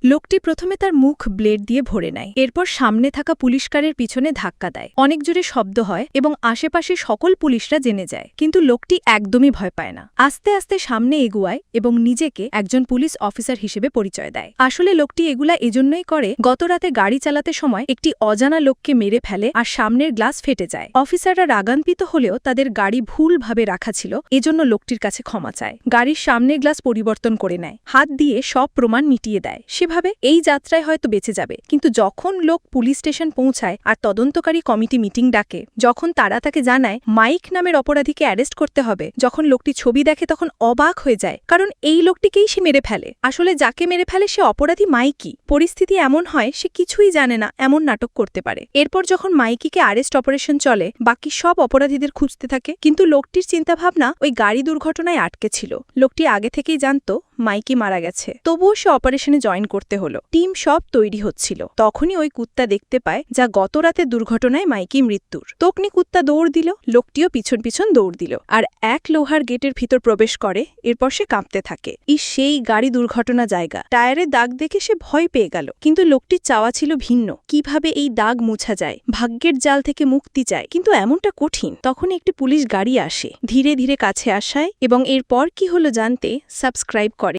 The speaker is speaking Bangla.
লোকটি প্রথমে তার মুখ ব্লেড দিয়ে ভরে নেয়, এরপর সামনে থাকা পুলিশ কারের পিছনে ধাক্কা দেয়। অনেক জোরে শব্দ হয় এবং আশেপাশে সকল পুলিশরা জেনে যায়, কিন্তু লোকটি একদমই ভয় পায় না। আস্তে আস্তে সামনে এগুয়ায় এবং নিজেকে একজন পুলিশ অফিসার হিসেবে পরিচয় দেয়। আসলে লোকটি এগুলা এজন্যই করে, গতরাতে গাড়ি চালাতে সময় একটি অজানা লোককে মেরে ফেলে আর সামনের গ্লাস ফেটে যায়। অফিসাররা রাগান্বিত হলেও তাদের গাড়ি ভুলভাবে রাখা ছিল, এজন্য লোকটির কাছে ক্ষমা চায়। গাড়ির সামনের গ্লাস পরিবর্তন করে নেয়, হাত দিয়ে সব প্রমাণ মিটিয়ে দেয়। সেভাবে এই যাত্রায় হয়তো বেঁচে যাবে, কিন্তু যখন লোক পুলিশ স্টেশন পৌঁছায় আর তদন্তকারী কমিটি মিটিং ডাকে, যখন তারা তাকে জানায় মাইক নামের অপরাধীকে অ্যারেস্ট করতে হবে, যখন লোকটি ছবি দেখে তখন অবাক হয়ে যায়, কারণ এই লোকটিকেই সে মেরে ফেলে। আসলে যাকে মেরে ফেলে সে অপরাধী মাইকি। পরিস্থিতি এমন হয় সে কিছুই জানে না, এমন নাটক করতে পারে। এরপর যখন মাইকিকে আরেস্ট অপারেশন চলে, বাকি সব অপরাধীদের খুঁজতে থাকে, কিন্তু লোকটির চিন্তাভাবনা ওই গাড়ি দুর্ঘটনায় আটকে ছিল। লোকটি আগে থেকেই জানত মাইকি মারা গেছে, তবুও সে অপারেশনে জয়েন করতে হলো। টিম সব তৈরি হচ্ছিল, তখনই ওই কুত্তা দেখতে পায় যা গত রাতে দুর্ঘটনায় মাইকি মৃত্যুর। তখনই কুত্তা দৌড় দিল, লোকটিও পিছন পিছন দৌড় দিল আর এক লোহার গেটের ভিতর প্রবেশ করে। এরপর সে কাঁপতে থাকে। সেই গাড়ি দুর্ঘটনা জায়গা, টায়ারে দাগ দেখে সে ভয় পেয়ে গেল, কিন্তু লোকটির চাওয়া ছিল ভিন্ন, কিভাবে এই দাগ মুছা যায়, ভাগ্যের জাল থেকে মুক্তি চায়, কিন্তু এমনটা কঠিন। তখন একটি পুলিশ গাড়ি আসে, ধীরে ধীরে কাছে আসায় এবং এরপর কি হলো জানতে সাবস্ক্রাইব করে।